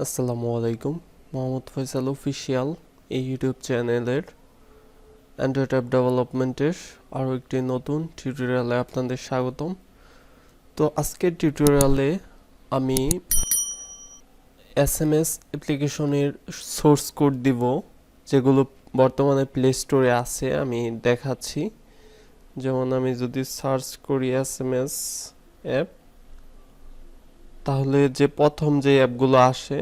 আসসালামু আলাইকুম। মোহাম্মদ ফয়সাল অফিসিয়াল এই ইউটিউব চ্যানেলের অ্যান্ড্রয়েড অ্যাপ ডেভেলপমেন্টের আরও একটি নতুন টিউটোরিয়ালে আপনাদের স্বাগতম। তো আজকের টিউটোরিয়ালে আমি এসএমএস অ্যাপ্লিকেশনের সোর্স কোড দিব, যেগুলো বর্তমানে প্লে স্টোরে আছে আমি দেখাচ্ছি। যেমন আমি যদি সার্চ করি এসএমএস অ্যাপ, তাহলে যে প্রথম যে অ্যাপগুলো আসে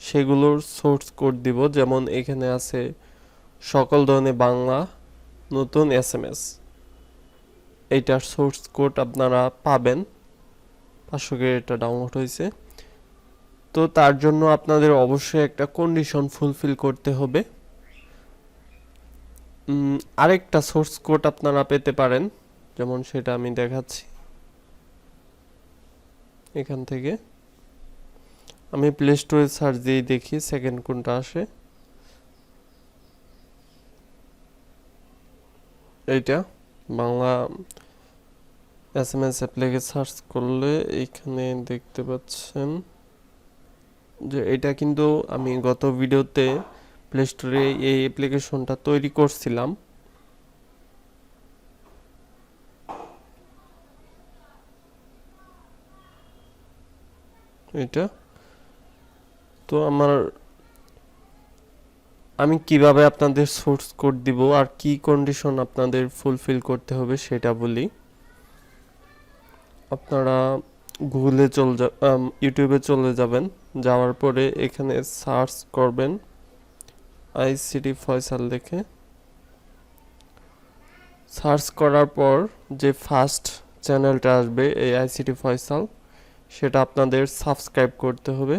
সেগুলোর সোর্স কোড দিব। যেমন এখানে আছে সকল ধরনের বাংলা নতুন এসএমএস, এইটার সোর্স কোড আপনারা পাবেন। 500 কে এটা ডাউনলোড হয়েছে। তো তার জন্য আপনাদের অবশ্যই একটা কন্ডিশন ফুলফিল করতে হবে। আরেকটা সোর্স কোড আপনারা পেতে পারেন, যেমন সেটা আমি দেখাচ্ছি। এখান থেকে আমি প্লে স্টোরে সার্চ দিয়ে দেখি সেকেন্ড কোনটা আসে। এইটা বাংলা এসএমএস অ্যাপ্লিকে সার্চ করলে এইখানে দেখতে পাচ্ছেন যে এটা কিন্তু আমি গত ভিডিওতে প্লে স্টোরে এই অ্যাপ্লিকেশনটা তৈরি করছিলাম। এটা তো আমি কিভাবে আপনাদের সোর্স কোড দিব আর কি কন্ডিশন আপনাদের ফুলফিল করতে হবে সেটা বলি। আপনারা গুগলে ইউটিউবে চলে যাবেন, যাওয়ার পরে এখানে সার্চ করবেন আইসিটি ফয়সাল লিখে। সার্চ করার পর যে ফার্স্ট চ্যানেলটা আসবে এই আইসিটি ফয়সাল, সেটা আপনাদের সাবস্ক্রাইব করতে হবে।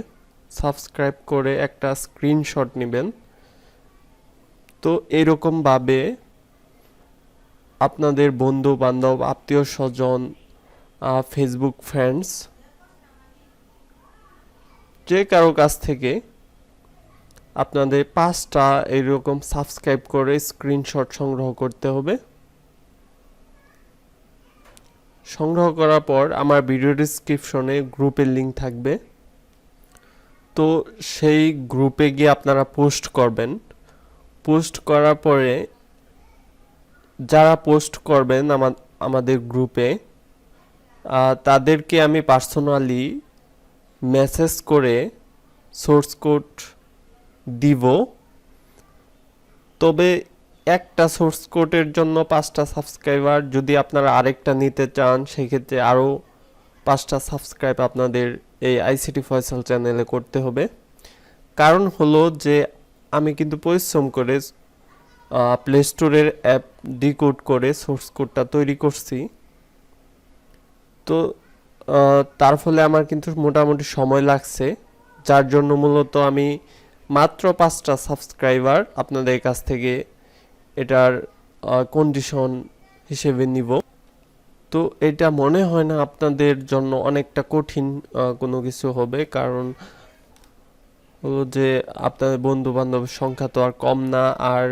সাবস্ক্রাইব করে একটা স্ক্রিনশট নেবেন। তো এরকমভাবে আপনাদের বন্ধু বান্ধব, আত্মীয় স্বজন, ফেসবুক ফ্রেন্ডস, যে কারো কাছ থেকে আপনাদের 5টা এরকম সাবস্ক্রাইব করে স্ক্রিনশট সংগ্রহ করতে হবে। সংগ্রহ করার পর আমার ভিডিও ডেসক্রিপশনে গ্রুপের লিঙ্ক থাকবে। তো সেই গ্রুপে গিয়ে আপনারা পোস্ট করবেন। পোস্ট করার পরে যারা পোস্ট করবেন আমাদের গ্রুপে, তাদেরকে আমি পার্সোনালি মেসেজ করে সোর্স কোড দিব। তবে একটা সোর্স কোডের জন্য 5টা সাবস্ক্রাইবার, যদি আপনারা আরেকটা নিতে চান সেক্ষেত্রে আরও 5টা সাবস্ক্রাইব আপনাদের এই আইসিটি ফয়সাল চ্যানেলে করতে হবে। কারণ হলো যে আমি কিন্তু পরিশ্রম করে প্লে স্টোরের অ্যাপ ডিকোড করে সোর্স কোডটা তৈরি করছি। তো তার ফলে আমার কিন্তু মোটামুটি সময় লাগছে, যার জন্য মূলত আমি মাত্র 5টা সাবস্ক্রাইবার আপনাদের কাছ থেকে এটার কন্ডিশন হিসেবে নিব। তো এটা মনে হয় না আপনাদের জন্য অনেকটা কঠিন কোনো কিছু হবে, কারণ হলো যে আপনাদের বন্ধু বান্ধবের সংখ্যা তো আর কম না। আর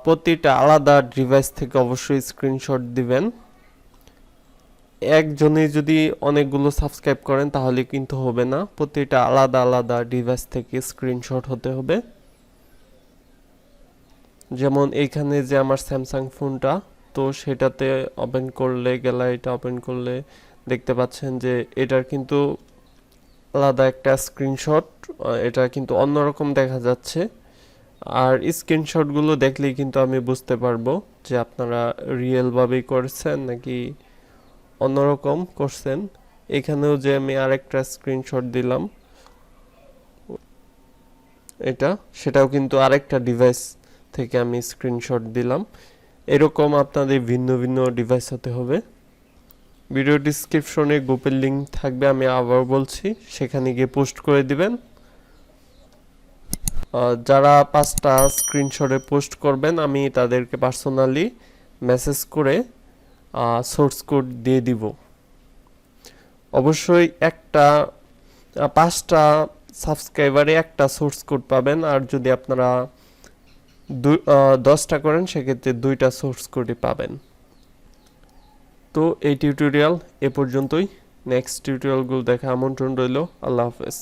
প্রতিটা আলাদা ডিভাইস থেকে অবশ্যই স্ক্রিনশট দিবেন। একজনই যদি অনেকগুলো সাবস্ক্রাইব করেন তাহলে কিন্তু হবে না, প্রতিটা আলাদা আলাদা ডিভাইস থেকে স্ক্রিনশট হতে হবে। যেমন এইখানে যে আমার স্যামসাং ফোনটা, তো সেটাতে ওপেন করলে, গ্যালারিটা ওপেন করলে দেখতে পাচ্ছেন যে এটার কিন্তু আলাদা একটা স্ক্রিনশট, এটা কিন্তু অন্যরকম দেখা যাচ্ছে। আর স্ক্রিনশটগুলো দেখলেই কিন্তু আমি বুঝতে পারবো যে আপনারা রিয়েলভাবেই করছেন নাকি অন্যরকম করছেন। এখানেও যে আমি আরেকটা স্ক্রিনশট দিলাম, সেটাও কিন্তু আরেকটা ডিভাইস থেকে আমি স্ক্রিনশট দিলাম। এরকম আপনাদের ভিন্ন ভিন্ন ডিভাইস হতে হবে। ভিডিও ডেসক্রিপশনে গ্রুপের লিঙ্ক থাকবে, আমি আবার বলছি, সেখানে গিয়ে পোস্ট করে দিবেন। যারা 5টা স্ক্রিনশটে পোস্ট করবেন আমি তাদেরকে পার্সোনালি মেসেজ করে সোর্স কোড দিয়ে দিব। অবশ্যই 5টা সাবস্ক্রাইবারে একটা সোর্স কোড পাবেন, আর যদি আপনারা 10টা করেন সেক্ষেত্রে 2টা সোর্স কোডই পাবেন। তো এই টিউটোরিয়াল এ পর্যন্তই। নেক্সট টিউটোরিয়ালগুলো দেখা আমন্ত্রণ রইল। আল্লাহ হাফেজ।